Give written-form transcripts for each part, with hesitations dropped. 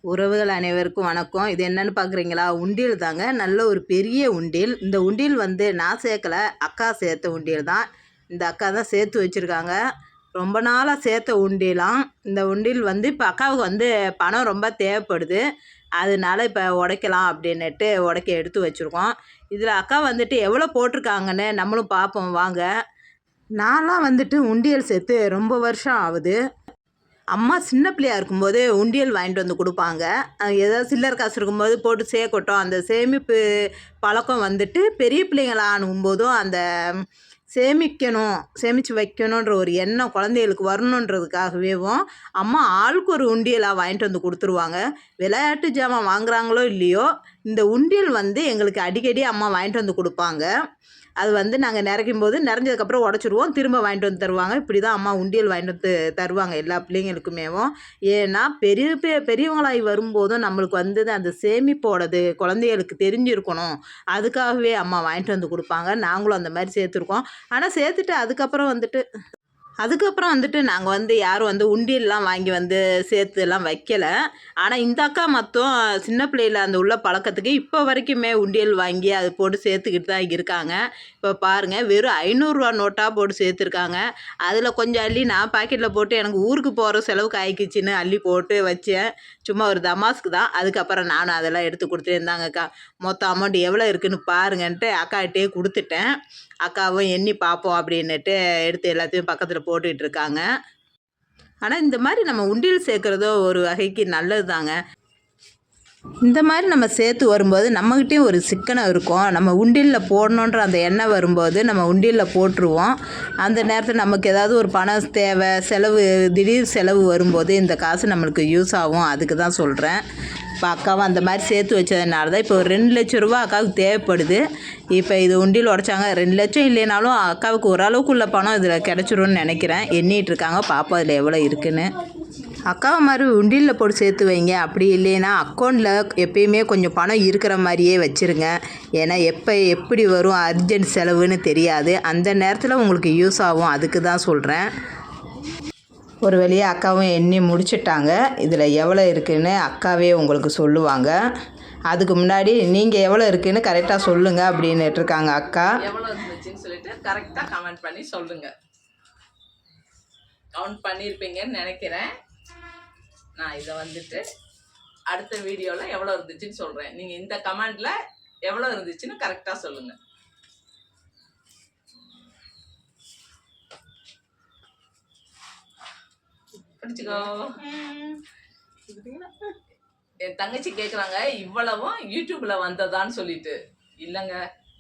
உறவுகள் அனைவருக்கும் வணக்கம். இது என்னன்னு பார்க்குறீங்களா? உண்டியல் தாங்க. நல்ல ஒரு பெரிய உண்டியல். இந்த உண்டியல் வந்து நான் சேர்க்கல, அக்கா சேர்த்த உண்டியல் தான். இந்த அக்கா தான் சேர்த்து வச்சுருக்காங்க. ரொம்ப நாளாக சேர்த்த உண்டியலாம். இந்த உண்டியல் வந்து இப்போ அக்காவுக்கு வந்து பணம் ரொம்ப தேவைப்படுது. அதனால இப்போ உடைக்கலாம் அப்படின்னுட்டு உடைக்க எடுத்து வச்சுருக்கோம். இதில் அக்கா வந்துட்டு எவ்வளோ போட்டிருக்காங்கன்னு நம்மளும் பார்ப்போம் வாங்க. நான்லாம் வந்துட்டு உண்டியல் சேர்த்து ரொம்ப வருஷம் ஆகுது. அம்மா சின்ன பிள்ளையா இருக்கும்போது உண்டியல் வாங்கிட்டு வந்து கொடுப்பாங்க. ஏதாவது சில்லறை காசு இருக்கும்போது போட்டு சேர்க்கட்டும். அந்த சேமிப்பு பழக்கம் வந்துட்டு பெரிய பிள்ளைங்களா ஆகும்போதும் அந்த சேமிக்கணும், சேமித்து வைக்கணுன்ற ஒரு எண்ணம் குழந்தைகளுக்கு வரணுன்றதுக்காகவேவும் அம்மா ஆளுக்கு ஒரு உண்டியலாக வாங்கிட்டு வந்து கொடுத்துருவாங்க. விளையாட்டு ஜாமான் வாங்குறாங்களோ இல்லையோ, இந்த உண்டியல் வந்து எங்களுக்கு அடிக்கடி அம்மா வாங்கிட்டு வந்து கொடுப்பாங்க. அது வந்து நாங்கள் நிறைக்கும்போது நிறைஞ்சதுக்கப்புறம் உடச்சிருவோம், திரும்ப வாங்கிட்டு வந்து தருவாங்க. இப்படி தான் அம்மா உண்டியல் வாங்கிட்டு வந்து தருவாங்க எல்லா பிள்ளைங்களுக்குமேவும். ஏன்னா பெரியவங்களாகி வரும்போதும் நம்மளுக்கு வந்து அந்த சேமிப்போடது குழந்தைகளுக்கு தெரிஞ்சிருக்கணும். அதுக்காகவே அம்மா வாங்கிட்டு வந்து கொடுப்பாங்க. நாங்களும் அந்த மாதிரி சேர்த்துருக்கோம். ஆனால் சேர்த்துட்டு அதுக்கப்புறம் வந்துட்டு நாங்கள் வந்து யாரும் வந்து உண்டியல்லாம் வாங்கி வந்து சேர்த்துலாம் வைக்கல. ஆனால் இந்த அக்கா மட்டும் சின்ன பிள்ளையில அந்த உள்ள பழக்கத்துக்கு இப்போ வரைக்குமே உண்டியல் வாங்கி அது போட்டு சேர்த்துக்கிட்டு தான் இருக்காங்க. இப்போ பாருங்கள், வெறும் 500 நோட்டாக போட்டு சேர்த்துருக்காங்க. அதில் கொஞ்சம் அள்ளி நான் பாக்கெட்டில் போட்டு எனக்கு ஊருக்கு போகிற செலவுக்கு ஆயிக்கிச்சின்னு அள்ளி போட்டு வச்சேன். சும்மா ஒரு தமாஸ்க்கு தான். அதுக்கப்புறம் நானும் அதெல்லாம் எடுத்து கொடுத்துட்டு இருந்தாங்கக்கா. மொத்த அமௌண்ட் எவ்வளோ இருக்குதுன்னு பாருங்கன்ட்டு அக்காகிட்டே கொடுத்துட்டேன். அக்காவும் எண்ணி பார்ப்போம் அப்படின்னுட்டு எடுத்து எல்லாத்தையும் பக்கத்தில் போட்டுக்கிட்டு இருக்காங்க. ஆனால் இந்த மாதிரி நம்ம உண்டியல் சேர்க்குறதோ ஒரு வகைக்கு நல்லது தாங்க. இந்த மாதிரி நம்ம சேர்த்து வரும்போது நம்மக்கிட்டேயும் ஒரு சிக்கனம் இருக்கும். நம்ம உண்டியலில் போடணுன்ற அந்த எண்ணம் வரும்போது நம்ம உண்டியலில் போட்டுருவோம். அந்த நேரத்தில் நமக்கு ஏதாவது ஒரு பணம் தேவை, செலவு, திடீர் செலவு வரும்போது இந்த காசு நம்மளுக்கு யூஸ் ஆகும். அதுக்கு தான் சொல்கிறேன். இப்போ அக்காவும் அந்த மாதிரி சேர்த்து வச்சதுனால தான் இப்போ ஒரு 2 லட்ச ரூபா அக்காவுக்கு தேவைப்படுது. இப்போ இது உண்டியல் உடைச்சாங்க. 2 லட்சம் இல்லைனாலும் அக்காவுக்கு ஓரளவுக்கு உள்ள பணம் இதில் கிடச்சிரும்னு நினைக்கிறேன். எண்ணிகிட்டு இருக்காங்க, பார்ப்போம் அதில் எவ்வளோ இருக்குன்னு. அக்காவை மாதிரி உண்டியலில் போட்டு சேர்த்து வைங்க. அப்படி இல்லைன்னா அக்கௌண்ட்டில் எப்பயுமே கொஞ்சம் பணம் இருக்கிற மாதிரியே வச்சுருங்க. ஏன்னா எப்படி வரும் அர்ஜென்ட் செலவுன்னு தெரியாது. அந்த நேரத்தில் உங்களுக்கு யூஸ் ஆகும். அதுக்கு தான் சொல்கிறேன். ஒரு வழியாக அக்காவும் எண்ணி முடிச்சிட்டாங்க. இதில் எவ்வளோ இருக்குதுன்னு அக்காவே உங்களுக்கு சொல்லுவாங்க. அதுக்கு முன்னாடி நீங்கள் எவ்வளோ இருக்குதுன்னு கரெக்டாக சொல்லுங்கள் அப்படின்னுட்டு இருக்காங்க அக்கா. எவ்வளோ இருந்துச்சுன்னு சொல்லிட்டு கரெக்டாக கமெண்ட் பண்ணி சொல்லுங்கள். கவுண்ட் பண்ணியிருப்பீங்கன்னு நினைக்கிறேன். நான் இதை வந்துட்டு அடுத்த வீடியோவில் எவ்வளோ இருந்துச்சுன்னு சொல்கிறேன். நீங்கள் இந்த கமெண்டில் எவ்வளோ இருந்துச்சுன்னு கரெக்டாக சொல்லுங்கள். படிச்சுக்கோ. என் தங்கச்சி கேட்குறாங்க, இவ்வளவும் யூடியூப்பில் வந்ததான்னு சொல்லிட்டு. இல்லைங்க,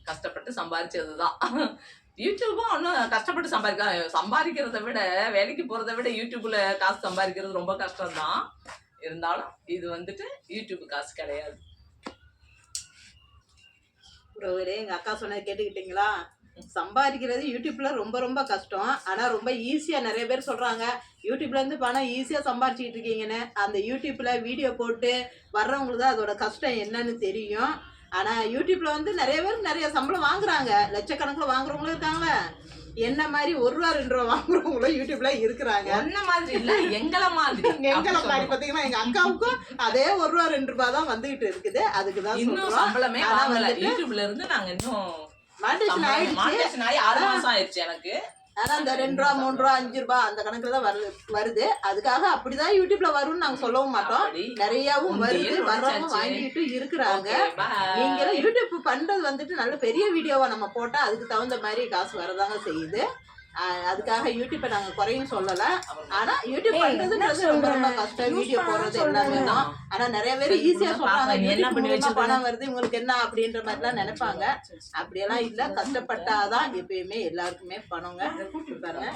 கஷ்டப்பட்டு சம்பாதிச்சது தான். யூடியூப்பும் ஒன்றும் கஷ்டப்பட்டு சம்பாதிக்கிறத விட, வேலைக்கு போகிறத விட யூடியூப்பில் காசு சம்பாதிக்கிறது ரொம்ப கஷ்டம்தான். இருந்தாலும் இது வந்துட்டு யூடியூப் காசு கிடையாது. எங்கள் அக்கா சொன்னது கேட்டுக்கிட்டீங்களா? சம்பாதிக்கிறது யூடியூப்பில் ரொம்ப ரொம்ப கஷ்டம். ஆனால் ரொம்ப ஈஸியாக நிறைய பேர் சொல்கிறாங்க, யூடியூப்லேருந்து பணம் ஈஸியாக சம்பாதிச்சிக்கிட்டு இருக்கீங்கன்னு. அந்த யூடியூப்பில் வீடியோ போட்டு வர்றவங்களுக்கு தான் அதோட கஷ்டம் என்னன்னு தெரியும். ஆனால் யூடியூப்பில் வந்து நிறைய பேர் நிறைய சம்பளம் வாங்குறாங்க. லட்சக்கணக்கில் வாங்குறவங்களும் இருக்காங்களே. என்ன மாதிரி 1 ரூபா 2 ரூபா வாங்குறவங்களும் யூடியூப்ல இருக்கிறாங்க. என்ன மாதிரி இல்லை, எங்களை மாதிரி பார்த்தீங்கன்னா எங்கள் அக்காவுக்கும் அதே 1 ரூபா 2 ரூபா தான் வந்துகிட்டு இருக்குது. அதுக்கு தான் இன்னும் சம்பளமே வாங்கல. யூடியூப்ல இருந்து நாங்கள் இன்னும் மானிட்டேஷன் ஆகி 6 மாசம் ஆயிடுச்சு எனக்கு. ஆனா அந்த 2 ரூபா 3 ரூபா 5 ரூபா அந்த கணக்குல தான் வருது. அதுக்காக அப்படிதான் யூடியூப்ல வரும்னு நாங்க சொல்லவும் மாட்டோம். நிறையவும் வருது, வர்றவங்க வாங்கிட்டு இருக்கிறாங்க. நீங்களும் யூடியூப் பண்றது வந்துட்டு நல்ல பெரிய வீடியோவா நம்ம போட்டா அதுக்கு தகுந்த மாதிரி காசு வரதாங்க செய்யுது. அதுக்காக யூடியூப்பை நாங்கள் குறையும் சொல்லலை. ஆனால் யூடியூப் பண்ணுறதுன்றது ரொம்ப ரொம்ப கஷ்டம். வீடியோ போடுறது எல்லாமே தான். ஆனால் நிறைய பேர் ஈஸியாக சொல்கிறாங்க, என்ன பண்ணி வச்சு பணம் வருது உங்களுக்கு என்ன அப்படின்ற மாதிரிலாம் நினைப்பாங்க. அப்படியெல்லாம் இல்லை, கஷ்டப்பட்டாதான் எப்பயுமே எல்லாருக்குமே பணங்க. பாருங்க.